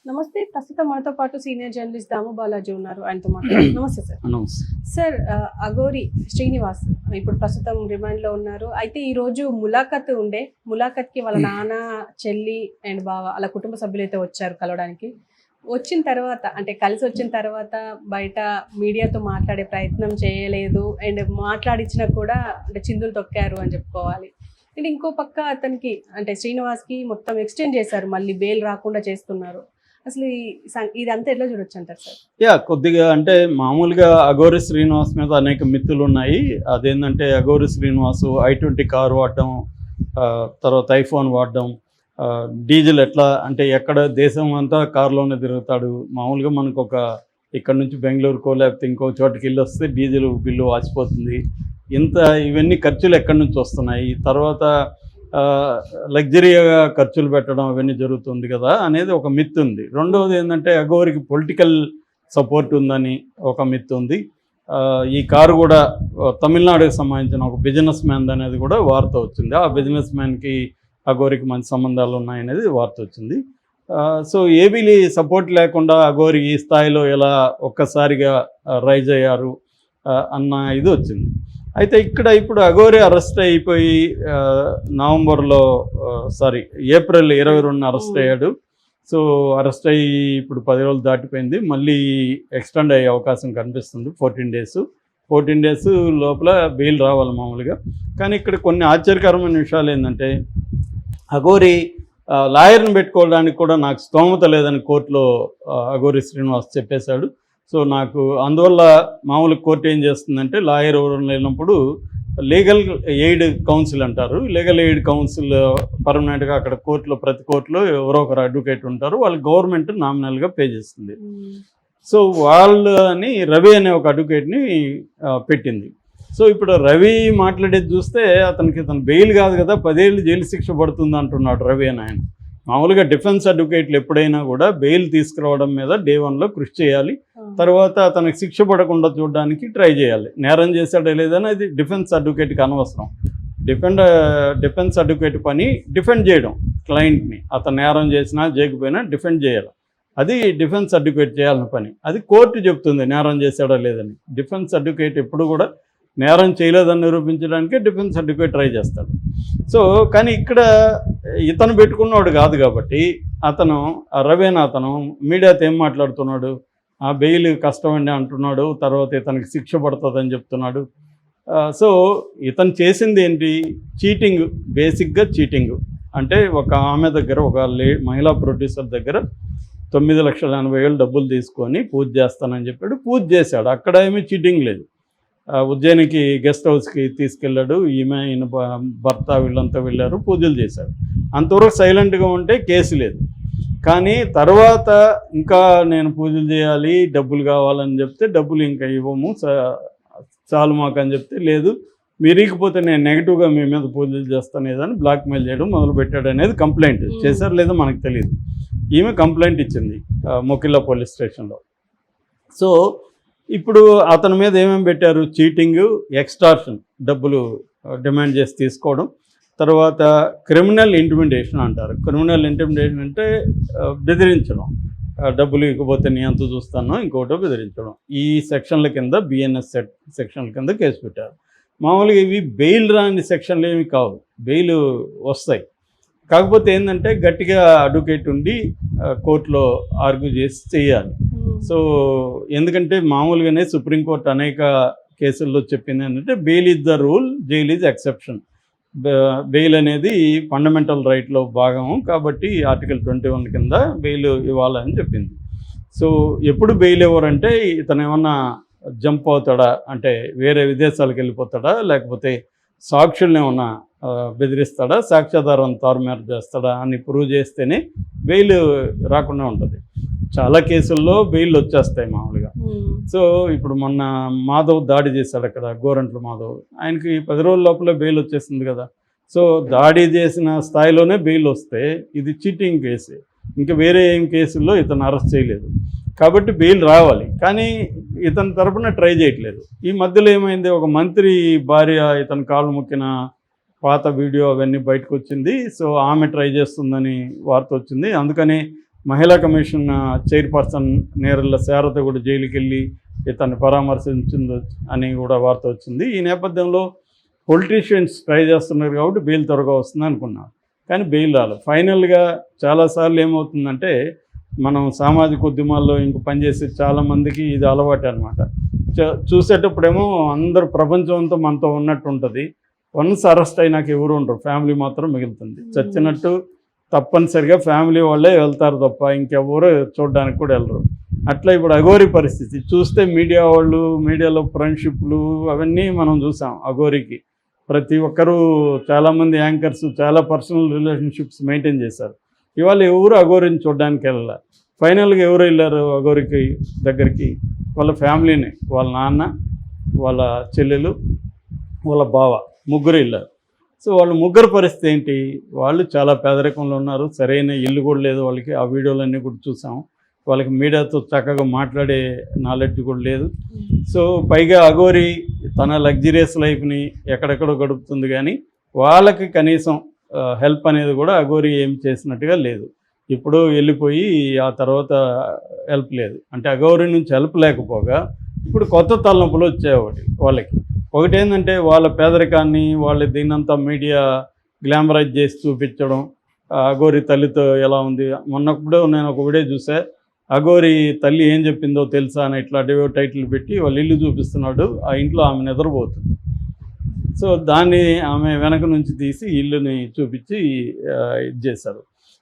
నమస్తే. ప్రస్తుతం మనతో పాటు సీనియర్ జర్నలిస్ట్ దాము బాలాజీ ఉన్నారు. ఆయనతో మాట్లాడారు. నమస్తే సార్. నమస్తే. సార్, అఘోరి శ్రీనివాస్ ఇప్పుడు ప్రస్తుతం రిమాండ్లో ఉన్నారు. అయితే ఈరోజు ములాఖత్కి వాళ్ళ నాన్న, చెల్లి అండ్ బావ అలా కుటుంబ సభ్యులైతే వచ్చారు కలవడానికి. వచ్చిన తర్వాత అంటే కలిసి వచ్చిన తర్వాత బయట మీడియాతో మాట్లాడే ప్రయత్నం చేయలేదు. అండ్ మాట్లాడించినా కూడా అంటే చిందులు తొక్కారు అని చెప్పుకోవాలి. అండ్ ఇంకో పక్క అతనికి అంటే శ్రీనివాస్కి మొత్తం ఎక్స్టెండ్ చేశారు, మళ్ళీ బెయిల్ రాకుండా చేస్తున్నారు. అసలు ఇదంతా ఎట్లా చూడొచ్చు అంటారు సార్? కొద్దిగా అంటే మామూలుగా అఘోరి శ్రీనివాస్ మీద అనేక మిత్తులు ఉన్నాయి. అదేంటంటే అఘోరి శ్రీనివాస్ i20 కారు వాడడం, తర్వాత ఐఫోన్ వాడడం, డీజిల్ ఎట్లా అంటే ఎక్కడ దేశం అంతా కారులోనే తిరుగుతాడు. మామూలుగా మనకు ఇక్కడ నుంచి బెంగళూరుకో లేకపోతే ఇంకో చోటుకి వెళ్ళి వస్తే డీజిల్ బిల్లు వాచిపోతుంది. ఇవన్నీ ఖర్చులు ఎక్కడి నుంచి వస్తున్నాయి, తర్వాత లగ్జరీగా ఖర్చులు పెట్టడం అవన్నీ జరుగుతుంది కదా అనేది ఒక మిత్ ఉంది. రెండవది ఏంటంటే అఘోరికి పొలిటికల్ సపోర్ట్ ఉందని ఒక మిత్ ఉంది. ఈ కారు కూడా తమిళనాడుకి సంబంధించిన ఒక బిజినెస్ మ్యాన్ అనేది కూడా వార్త వచ్చింది. ఆ బిజినెస్ మ్యాన్కి అఘోరికి మంచి సంబంధాలు ఉన్నాయనేది వార్త వచ్చింది. సో ఏబీ సపోర్ట్ లేకుండా అఘోరి ఈ స్థాయిలో ఎలా ఒక్కసారిగా రైజ్ అయ్యారు అన్న ఇది వచ్చింది. అయితే ఇప్పుడు అఘోరి అరెస్ట్ అయిపోయి ఏప్రిల్ 22 అరెస్ట్ అయ్యాడు. సో అరెస్ట్ అయ్యి ఇప్పుడు 10 రోజులు దాటిపోయింది. మళ్ళీ ఎక్స్టెండ్ అయ్యే అవకాశం కనిపిస్తుంది. 14 డేస్ లోపల బెయిల్ రావాలి మామూలుగా. కానీ ఇక్కడ కొన్ని ఆశ్చర్యకరమైన విషయాలు ఏంటంటే అఘోరి లాయర్ని పెట్టుకోవడానికి కూడా నాకు స్తోమత లేదని కోర్టులో అఘోరి శ్రీనివాస్ చెప్పేశాడు. సో నాకు అందువల్ల మామూలు కోర్టు ఏం చేస్తుందంటే లాయర్ ఎవరు లేనప్పుడు లీగల్ ఎయిడ్ కౌన్సిల్ అంటారు. లీగల్ ఎయిడ్ కౌన్సిల్ పర్మనెంట్గా అక్కడ ప్రతి కోర్టులో ఎవరో ఒకరు అడ్వకేట్ ఉంటారు. వాళ్ళు గవర్నమెంట్ నామినల్గా పే చేస్తుంది. సో వాళ్ళని రవి అనే ఒక అడ్వకేట్ని పెట్టింది. సో ఇప్పుడు రవి మాట్లాడేది చూస్తే అతను బెయిల్ కాదు కదా, 10 ఏళ్ళు జైలు శిక్ష పడుతుంది అంటున్నాడు రవి అని. ఆయన మామూలుగా డిఫెన్స్ అడ్వకేట్లు ఎప్పుడైనా కూడా బెయిల్ తీసుకురావడం మీద డే 1లో కృషి చేయాలి. తర్వాత అతనికి శిక్ష పడకుండా చూడడానికి ట్రై చేయాలి. నేరం చేశాడో లేదని అది డిఫెన్స్ అడ్వకేట్కి అనవసరం. డిఫెన్స్ అడ్వకేట్ పని డిఫెండ్ చేయడం, క్లయింట్ని అతను నేరం చేసినా చేయకపోయినా డిఫెండ్ చేయాలి. అది డిఫెన్స్ అడ్వకేట్ చేయాల్సిన పని. అది కోర్టు చెప్తుంది నేరం చేశాడో లేదని. డిఫెన్స్ అడ్వకేట్ ఎప్పుడు కూడా నేరం చేయలేదని నిరూపించడానికి డిఫెన్స్ అడ్వకేట్ ట్రై చేస్తాడు. సో కానీ ఇక్కడ ఇతను పెట్టుకున్నాడు కాదు కాబట్టి రవేనా అతను మీడియాతో ఏం మాట్లాడుతున్నాడు, ఆ బెయిల్ కష్టమండి అంటున్నాడు, తర్వాత ఇతనికి శిక్ష పడుతుందని చెప్తున్నాడు. సో ఇతను చేసింది ఏంటి? చీటింగ్, బేసిక్గా చీటింగ్. అంటే ఒక ఆమె దగ్గర మహిళా ప్రొడ్యూసర్ దగ్గర 9,80,000 డబ్బులు తీసుకొని పూజ చేస్తానని చెప్పాడు. పూజ చేశాడు. అక్కడ ఏమీ చీటింగ్ లేదు. ఉజ్జయినికి గెస్ట్ హౌస్కి తీసుకెళ్ళాడు. ఈయన భర్త వీళ్ళంతా వెళ్ళారు, పూజలు చేశాడు. అంతవరకు సైలెంట్గా ఉంటే కేసు లేదు. కానీ తర్వాత ఇంకా నేను పూజలు చేయాలి, డబ్బులు కావాలని చెప్తే డబ్బులు ఇంకా ఇవ్వము, చాలు మాకు అని చెప్తే లేదు, మీరు ఇకపోతే నేను నెగిటివ్గా మీ మీద పూజలు చేస్తాను ఏదని బ్లాక్మెయిల్ చేయడం మొదలుపెట్టాడు అనేది కంప్లైంట్. చేశారు లేదో మనకు తెలియదు. ఈమె కంప్లైంట్ ఇచ్చింది మొకిల్లా పోలీస్ స్టేషన్లో. సో ఇప్పుడు అతని మీద ఏమేమి పెట్టారు? చీటింగ్, ఎక్స్టార్షన్, డబ్బులు డిమాండ్ చేసి తీసుకోవడం, తర్వాత క్రిమినల్ ఇంటిమిడేషన్ అంటారు. క్రిమినల్ ఇంటిమిడేషన్ అంటే బెదిరించడం, డబ్బులు ఇవ్వకపోతే నీ అంత చూస్తాను ఇంకోటో బెదిరించడం. ఈ సెక్షన్ల కింద BNS సెక్షన్ల కింద కేసు పెట్టారు. మామూలుగా ఇవి బెయిల్ రాని సెక్షన్లు ఏమి కావు, బెయిల్ వస్తాయి. కాకపోతే ఏంటంటే గట్టిగా అడ్వకేట్ ఉండి కోర్టులో ఆర్గ్యూ చేసి చేయాలి. సో ఎందుకంటే మామూలుగానే సుప్రీంకోర్టు అనేక కేసుల్లో చెప్పింది ఏంటంటే bail is the rule, jail is exception. Bail అనేది ఫండమెంటల్ రైట్లో భాగం కాబట్టి ఆర్టికల్ 21 కింద బెయిల్ ఇవ్వాలని చెప్పింది. సో ఎప్పుడు బెయిల్ ఇవ్వరంటే ఇతను ఏమన్నా జంప్ అవుతాడా, అంటే వేరే విదేశాలకు వెళ్ళిపోతాడా, లేకపోతే సాక్షుల్ని ఏమన్నా బెదిరిస్తాడా, సాక్ష్యాధారం తారుమారు చేస్తాడా అని ప్రూవ్ చేస్తేనే బెయిల్ రాకుండా ఉంటుంది. చాలా కేసుల్లో బెయిల్ వచ్చేస్తాయి మామూలుగా. సో ఇప్పుడు మొన్న మాధవ్ దాడి చేశాడు అక్కడ, గోరంట్ల మాధవ్, ఆయనకి 10 రోజుల లోపల బెయిల్ వచ్చేసింది కదా. సో దాడి చేసిన స్థాయిలోనే బెయిల్ వస్తే ఇది చీటింగ్ కేసు, ఇంకా వేరే ఏం కేసుల్లో ఇతను అరెస్ట్ చేయలేదు కాబట్టి బెయిల్ రావాలి. కానీ ఇతని తరపున ట్రై చేయట్లేదు. ఈ మధ్యలో ఏమైంది, ఒక మంత్రి భార్య ఇతను కాళ్ళు మొక్కిన పాత వీడియో అవన్నీ బయటకు వచ్చింది. సో ఆమె ట్రై చేస్తుందని వార్త వచ్చింది. అందుకని మహిళా కమిషన్ చైర్పర్సన్ నేరళ్ళ శారద కూడా జైలుకి వెళ్ళి ఇతన్ని పరామర్శించింది అని కూడా వార్త వచ్చింది. ఈ నేపథ్యంలో పొలిటీషియన్స్ ట్రై చేస్తున్నారు కాబట్టి బెయిల్ త్వరగా వస్తుంది అనుకున్నాం, కానీ బెయిల్ రాలేదు. ఫైనల్గా చాలాసార్లు ఏమవుతుందంటే మనం సామాజిక ఉద్యమాల్లో ఇంక పనిచేసే చాలామందికి ఇది అలవాటు అనమాట. చూసేటప్పుడేమో అందరు ప్రపంచం అంతా మనతో ఉన్నట్టు ఉంటుంది. వన్స్ అరెస్ట్ అయినాక ఎవరు ఉండరు, ఫ్యామిలీ మాత్రం మిగులుతుంది. చచ్చినట్టు తప్పనిసరిగా ఫ్యామిలీ వాళ్ళే వెళ్తారు తప్ప ఇంకెవరు చూడడానికి కూడా వెళ్ళరు. అట్లా ఇప్పుడు అఘోరి పరిస్థితి చూస్తే మీడియా వాళ్ళు, మీడియాలో ఫ్రెండ్షిప్లు అవన్నీ మనం చూసాం. అఘోరికి ప్రతి ఒక్కరూ చాలామంది యాంకర్స్ చాలా పర్సనల్ రిలేషన్షిప్స్ మెయింటైన్ చేశారు. ఇవాళ ఎవరు అఘోరిని చూడడానికి వెళ్ళాలి. ఫైనల్గా ఎవరు వెళ్ళారు అఘోరికి దగ్గరికి? వాళ్ళ ఫ్యామిలీని, వాళ్ళ నాన్న, వాళ్ళ చెల్లెలు, వాళ్ళ బావ, ముగ్గురు వెళ్ళారు. సో వాళ్ళ ముగ్గురు పరిస్థితి ఏంటి? వాళ్ళు చాలా పేదరికంలో ఉన్నారు, సరైన ఇల్లు కూడా లేదు వాళ్ళకి. ఆ వీడియోలన్నీ కూడా చూసాం. వాళ్ళకి మీడియాతో చక్కగా మాట్లాడే నాలెడ్జ్ కూడా లేదు. సో పైగా అఘోరి తన లగ్జరియస్ లైఫ్ని ఎక్కడెక్కడో గడుపుతుంది, కానీ వాళ్ళకి కనీసం హెల్ప్ అనేది కూడా అఘోరి ఏం చేసినట్టుగా లేదు. ఇప్పుడు వెళ్ళిపోయి ఆ తర్వాత హెల్ప్ లేదు. అంటే అఘోరి నుంచి హెల్ప్ లేకపోగా ఇప్పుడు కొత్త తలనొప్పులు వచ్చాయి వాళ్ళకి. ఒకటి ఏంటంటే వాళ్ళ పేదరికాన్ని, వాళ్ళ దీన్నంతా మీడియా గ్లామరైజ్ చేసి చూపించడం. అఘోరి తల్లితో ఎలా ఉంది, మొన్నప్పుడు నేను ఒక వీడియో చూసా, అఘోరి తల్లి ఏం చెప్పిందో తెలుసా అని ఇట్లా టైటిల్ పెట్టి వాళ్ళ ఇల్లు చూపిస్తున్నాడు. ఆ ఇంట్లో ఆమె నిద్రపోతుంది. సో దాన్ని ఆమె వెనక నుంచి తీసి ఇల్లుని చూపించి ఇది చేశారు.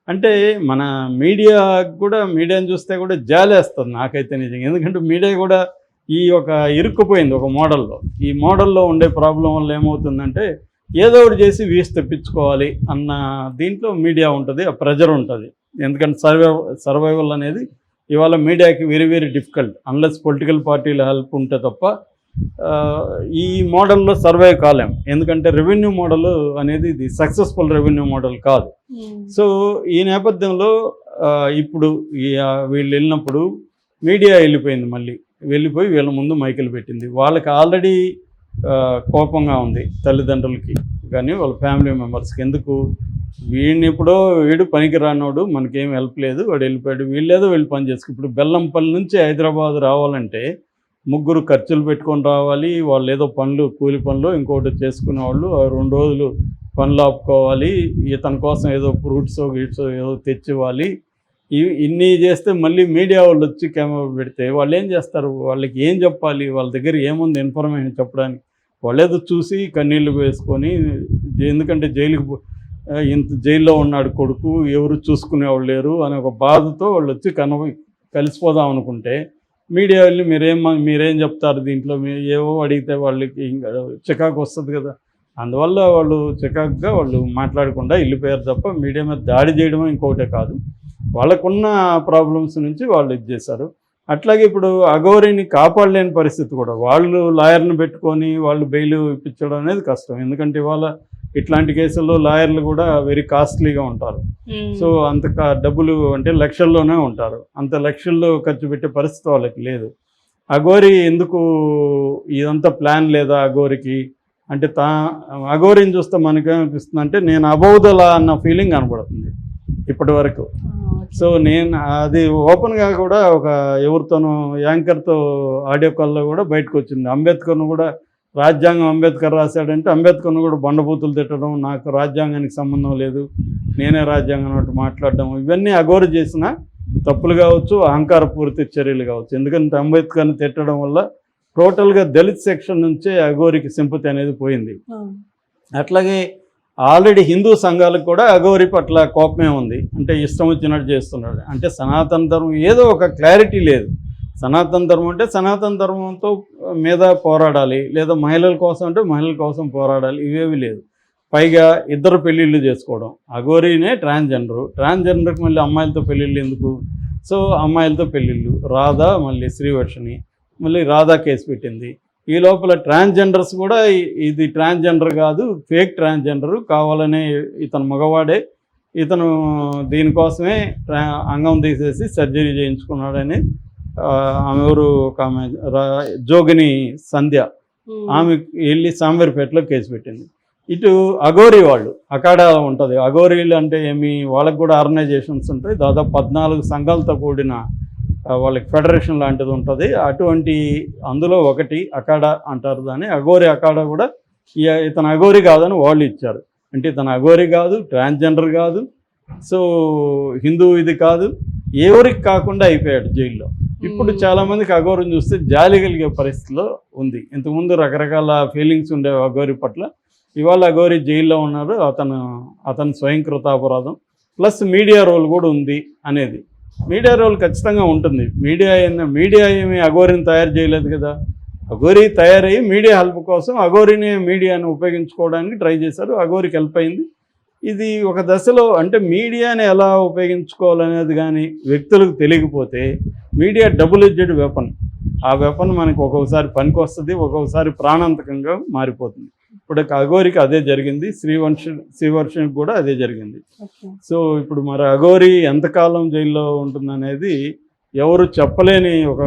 అంటే మన మీడియా కూడా, మీడియాని చూస్తే కూడా జాలేస్తుంది నాకైతే నిజంగా. ఎందుకంటే మీడియా కూడా ఈ ఒక ఇరుక్కుపోయింది ఒక మోడల్లో. ఈ మోడల్లో ఉండే ప్రాబ్లం వల్ల ఏమవుతుందంటే ఏదో ఒకటి చేసి వీసి తెప్పించుకోవాలి అన్న దీంట్లో మీడియా ఉంటుంది, ఆ ప్రెజర్ ఉంటుంది. ఎందుకంటే సర్వైవల్ అనేది ఇవాళ మీడియాకి very very difficult unless political పార్టీల హెల్ప్ ఉంటే తప్ప ఈ మోడల్లో సర్వైవ్ కాలేం. ఎందుకంటే రెవెన్యూ మోడల్ అనేది ఇది సక్సెస్ఫుల్ రెవెన్యూ మోడల్ కాదు. సో ఈ నేపథ్యంలో ఇప్పుడు వీళ్ళు వెళ్ళినప్పుడు మీడియా వెళ్ళిపోయింది, మళ్ళీ వెళ్ళిపోయి వీళ్ళ ముందు మైకులు పెట్టింది. వాళ్ళకి ఆల్రెడీ కోపంగా ఉంది తల్లిదండ్రులకి కానీ వాళ్ళ ఫ్యామిలీ మెంబర్స్కి. ఎందుకు వీడు పనికి రానోడు, మనకేం హెల్ప్ లేదు, వాడు వెళ్ళిపోయాడు, వీళ్ళేదో వెళ్ళి పని చేసుకు. ఇప్పుడు బెల్లంపల్లి నుంచి హైదరాబాద్ రావాలంటే ముగ్గురు ఖర్చులు పెట్టుకొని రావాలి. వాళ్ళు ఏదో పనులు, కూలి పనులు ఇంకోటి చేసుకునేవాళ్ళు 2 రోజులు పనులు ఆపుకోవాలి. ఇతని కోసం ఏదో ఫ్రూట్స్ గిట్స్ ఏదో తెచ్చివ్వాలి. ఇన్ని చేస్తే మళ్ళీ మీడియా వాళ్ళు వచ్చి కెమెరా పెడితే వాళ్ళు ఏం చేస్తారు? వాళ్ళకి ఏం చెప్పాలి? వాళ్ళ దగ్గర ఏముంది ఇన్ఫర్మేషన్ చెప్పడానికి? వాళ్ళేదో చూసి కన్నీళ్ళు వేసుకొని, ఎందుకంటే జైల్లో ఉన్నాడు కొడుకు, ఎవరు చూసుకునేవాళ్ళు లేరు అనే ఒక బాధతో వాళ్ళు వచ్చి కలిసిపోదాం అనుకుంటే మీడియా వెళ్ళి మీరేం చెప్తారు దీంట్లో, ఏవో అడిగితే వాళ్ళకి చికాకు వస్తుంది కదా. అందువల్ల వాళ్ళు చికాకుగా వాళ్ళు మాట్లాడకుండా వెళ్ళిపోయారు తప్ప మీడియా మీద దాడి చేయడమో ఇంకొకటే కాదు. వాళ్ళకున్న ప్రాబ్లమ్స్ నుంచి వాళ్ళు ఇది చేశారు. అట్లాగే ఇప్పుడు అఘోరిని కాపాడలేని పరిస్థితి కూడా. వాళ్ళు లాయర్ని పెట్టుకొని వాళ్ళు బెయిల్ ఇప్పించడం అనేది కష్టం. ఎందుకంటే ఇవాళ ఇట్లాంటి కేసుల్లో లాయర్లు కూడా వెరీ కాస్ట్లీగా ఉంటారు. సో అంత డబ్బులు అంటే లక్షల్లోనే ఉంటారు. అంత లక్షల్లో ఖర్చు పెట్టే పరిస్థితి వాళ్ళకి లేదు. అఘోరి ఎందుకు ఇదంతా ప్లాన్ లేదా అఘోరికి అంటే? అఘోరిని చూస్తే మనకేమనిపిస్తుంది అంటే నేను అబౌవ్ ద లా అన్న ఫీలింగ్ కనపడుతుంది ఇప్పటి వరకు. సో నేను అది ఓపెన్గా కూడా ఒక ఎవరితోనూ యాంకర్తో ఆడియో కాల్లో కూడా బయటకు వచ్చింది. అంబేద్కర్ను కూడా రాజ్యాంగం అంబేద్కర్ రాశాడంటే అంబేద్కర్ను కూడా బండబూతులు తిట్టడం, నాకు రాజ్యాంగానికి సంబంధం లేదు, నేనే రాజ్యాంగం అన్నట్టు మాట్లాడడం, ఇవన్నీ అఘోరి చేసిన తప్పులు కావచ్చు, అహంకారపూరిత చర్యలు కావచ్చు. ఎందుకంటే అంబేద్కర్ని తిట్టడం వల్ల టోటల్గా దళిత్ సెక్షన్ నుంచే అఘోరికి సింపతి అనేది పోయింది. అట్లాగే ఆల్రెడీ హిందూ సంఘాలకు కూడా అఘోరి పట్ల కోపమే ఉంది. అంటే ఇష్టం వచ్చినట్టు చేస్తున్నాడు. అంటే సనాతన ధర్మం ఏదో ఒక క్లారిటీ లేదు. సనాతన ధర్మం అంటే సనాతన ధర్మంతో మీద పోరాడాలి, లేదా మహిళల కోసం అంటే మహిళల కోసం పోరాడాలి, ఇవేవి లేదు. పైగా 2 పెళ్ళిళ్ళు చేసుకోవడం. అఘోరీనే ట్రాన్స్జెండర్కి మళ్ళీ అమ్మాయిలతో పెళ్ళిళ్ళు ఎందుకు? సో అమ్మాయిలతో పెళ్ళిళ్ళు. రాధా మళ్ళీ శ్రీవర్షిని, మళ్ళీ రాధా కేసు పెట్టింది. ఈ లోపల ట్రాన్స్జెండర్స్ కూడా ఇది ట్రాన్స్జెండర్ కాదు, ఫేక్ ట్రాన్స్జెండరు, కావాలనే ఇతను మగవాడే, ఇతను దీనికోసమే అంగం తీసేసి సర్జరీ చేయించుకున్నాడని ఆమె ఎవరు ఒక ఆమె జోగిని సంధ్య, ఆమె వెళ్ళి సాంబేర్పేటలో కేసు పెట్టింది. ఇటు అఘోరి వాళ్ళు అఖాడా ఉంటుంది. అఘోరీలు అంటే ఏమి, వాళ్ళకి కూడా ఆర్గనైజేషన్స్ ఉంటాయి. దాదాపు 14 సంఘాలతో కూడిన వాళ్ళకి ఫెడరేషన్ లాంటిది ఉంటుంది. అటువంటి అందులో ఒకటి అఖాడా అంటారు దాన్ని. అఘోరి అఖాడా కూడా ఇతను అఘోరి కాదని వాళ్ళు ఇచ్చారు. అంటే ఇతను అఘోరి కాదు, ట్రాన్స్జెండర్ కాదు, సో హిందూ ఇది కాదు, ఎవరికి కాకుండా అయిపోయాడు జైల్లో. ఇప్పుడు చాలామందికి అఘోరిని చూస్తే జాలి కలిగే పరిస్థితిలో ఉంది. ఇంతకుముందు రకరకాల ఫీలింగ్స్ ఉండేవి అఘోరి పట్ల. ఇవాళ అఘోరి జైల్లో ఉన్నారు. అతను స్వయంకృతాపరాధం ప్లస్ మీడియా రోల్ కూడా ఉంది అనేది. మీడియా రోల్ ఖచ్చితంగా ఉంటుంది. మీడియా ఏమి అఘోరిని తయారు చేయలేదు కదా. అఘోరి తయారయ్యి మీడియా హెల్ప్ కోసం అఘోరిని మీడియాని ఉపయోగించుకోవడానికి ట్రై చేశారు. అఘోరికి హెల్ప్ అయింది. ఇది ఒక దశలో అంటే మీడియాని ఎలా ఉపయోగించుకోవాలనేది కానీ వ్యక్తులకు తెలియకపోతే మీడియా డబుల్ ఎడ్జెడ్ వెపన్. ఆ వెపన్ మనకి ఒక్కొక్కసారి పనికి వస్తుంది, ఒక్కొక్కసారి ప్రాణాంతకంగా మారిపోతుంది. ఇప్పుడు అఘోరికి అదే జరిగింది, శ్రీవర్షన్కి కూడా అదే జరిగింది. సో ఇప్పుడు మరి అఘోరి ఎంతకాలం జైల్లో ఉంటుందనేది ఎవరు చెప్పలేని ఒక